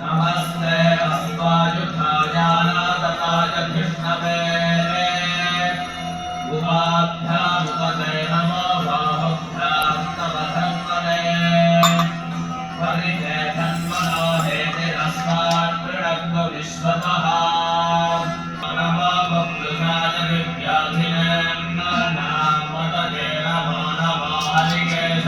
नमस्ते अस्वायुधायानातताय कृष्णवे उपाभ्यामुपते नमो बाहुभ्यास्तवधन्वने परिते धन्वनो हेतिरस्मात् कृणग्नु विश्वतः नमो बभ्रुषाय विद्याधिने नामतये नमो नमो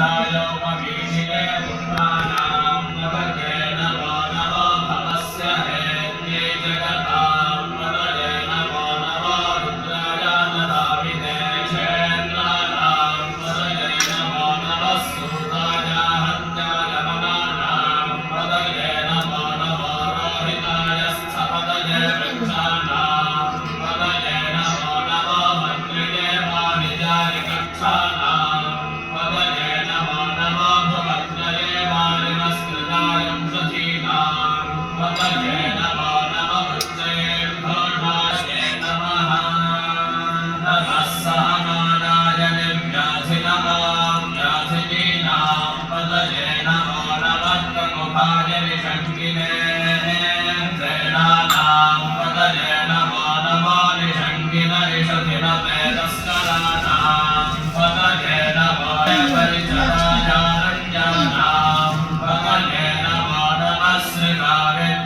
हरिकेशायोपवीशिने पुत्राणां नमते नमो नमो भवस्य हेत्ये जगतां नमते नमो नमो रुद्राय नराविदे क्षेत्राणां नमते नमो नमः सूताय हत्याय मनानां नमते नमो नमो रोहिताय स्थपतये वृक्षाणां नमते नमो नमो मन्त्रिणे वाणिजाय कक्षाणां नमते नमो नमो भवत्यै वाणिनस्कृताय सखीनां नमते नमो नमो वृक्षेभ्योऽर्धाय नमः नमः सहमानाय निर्व्याधिनां व्याधिनीनां पदये नमो नमः प्रमुखाय निषङ्गिने प्रेणानां पदये नमो नमो निषङ्गिन निषधिन वेदस्कराणां पदये नमो परिचरायारण्यानां पदये नमो नमः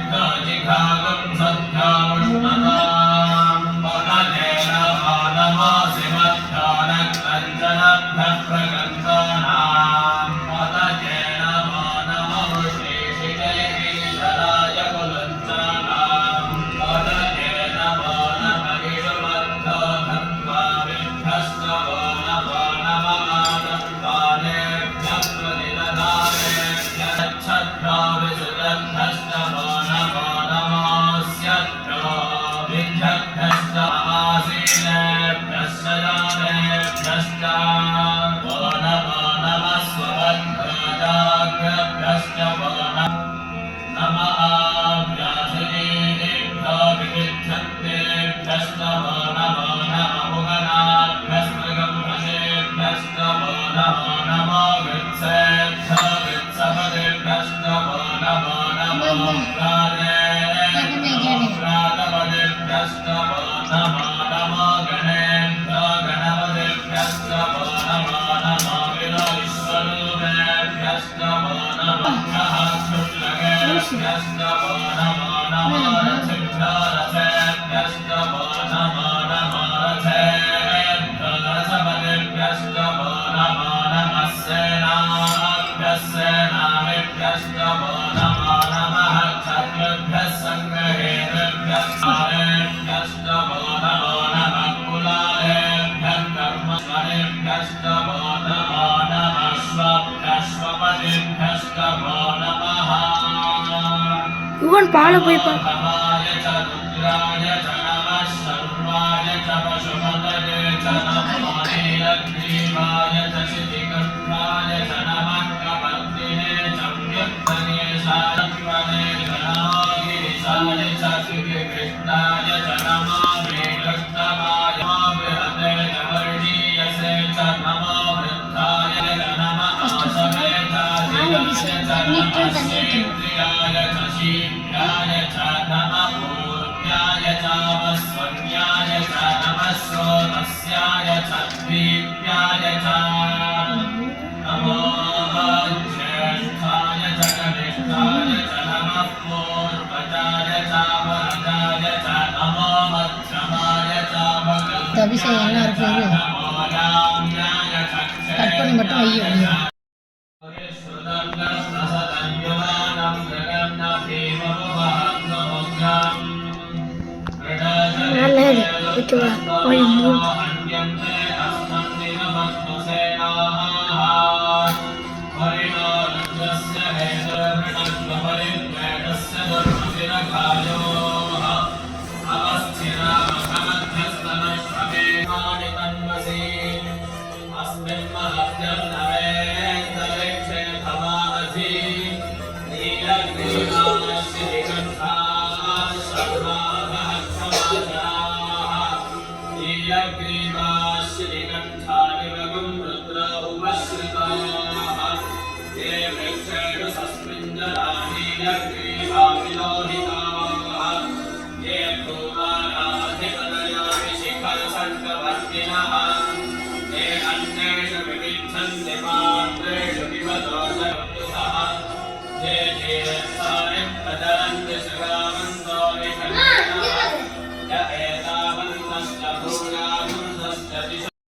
श्रीकाविद्वजिघागं सद्भ्यामुष्णतां पदये नमो नमो श्रीमद्ध्यानकञ्चनभ्यः प्रकन्तानां पदये नमो नमो श्रीशिते ईश्वराय कुलञ्चानां पदये नमो नमः ईश्वरद्धो धन्वाविभ्यस्तवो नमो नमः आनन्दानेभ्यः प्रतिदधानेभ्यः छद्भ्यो विसुतभ्यस्तवो नमो नमोऽस्यभ्यो विद्यभ्यश्च आसीनेभ्यश्च जानेभ्यश्च वो नमो नमः स्वबन्धजाग्रभ्यश्च वो नमः व्याधिनेभ्यो विविध्यन्तेभ्यश्च वो नमो नमः मुगनाभ्यस्मृगम्भसेभ्यश्च वो नमो नमो वृत्सेभ्यो वृत्सपदेभ्यश्च वो नमो नमो प्रातपदेभ्यश्च वो नमो नमो गणेभ्यो गणपदेभ्यश्च वो नमो नमो विश्वरूपेभ्यश्च वो नमः क्षुल्लकेभ्यश्च वो नमो नमो रथिभ्यो रथेभ्यश्च वो नमो नमो रथेभ्यो रथपदेभ्यश्च वो नमो नमः सेनाभ्यः सेनानिभ्यश्च वो नमो नमः क्षत्रिभ्यः सङ्ग्रहेतृभ्यः स्थानेभ्यश्च वो नमो नमः कुलालेभ्यः कर्मस्वरेभ्यश्च वो नमो नमः स्वपदेभ्यश्च वो नमः इवन पाल போய் பா भवाय च रुद्राय च नमः शर्वाय च पशुपतये च नमो नीलग्रीवाय च शितिकण्ठाय च नमः कपर्दिने च व्युत्तरेशाय च नमो गिरिशाय च श्रीकृष्णाय च नमो श्रीकृष्णमाय बृहते च वर्णीयसे च नमो वृद्धाय च नमः आशमेधाधिकाय च नमः श्रीप्रियाय च शीघ्राय च नमः पूर्ण्याय च वस्वन्याय च नमः श्रोतस्याय च दीप्याय च नमो ज्येष्ठाय च कनिष्ठाय च नमः पूर्वजाय च वरदाय च नमो मध्यमाय च அபிஷேகம் என்ன இருக்குது नमो याम्याय च கட் பண்ணி மட்டும் வையோ நல்லது ஓகேவா போய் மூணு अस्मिन् श्रीकण्ठानिवगं रुद्र उपश्रिताः ते वृक्षेषु सस्मिञ्जरानीलग्रीवाविलोहिताः ये भ्रूमानाधिपतयो विशिखरसङ्गवर्तिनः ते अन्येषु विविद्धन्ति पात्रेषु पिबतो जगद्युतः ते तीर्थानि प्रचरन्ति सुगाम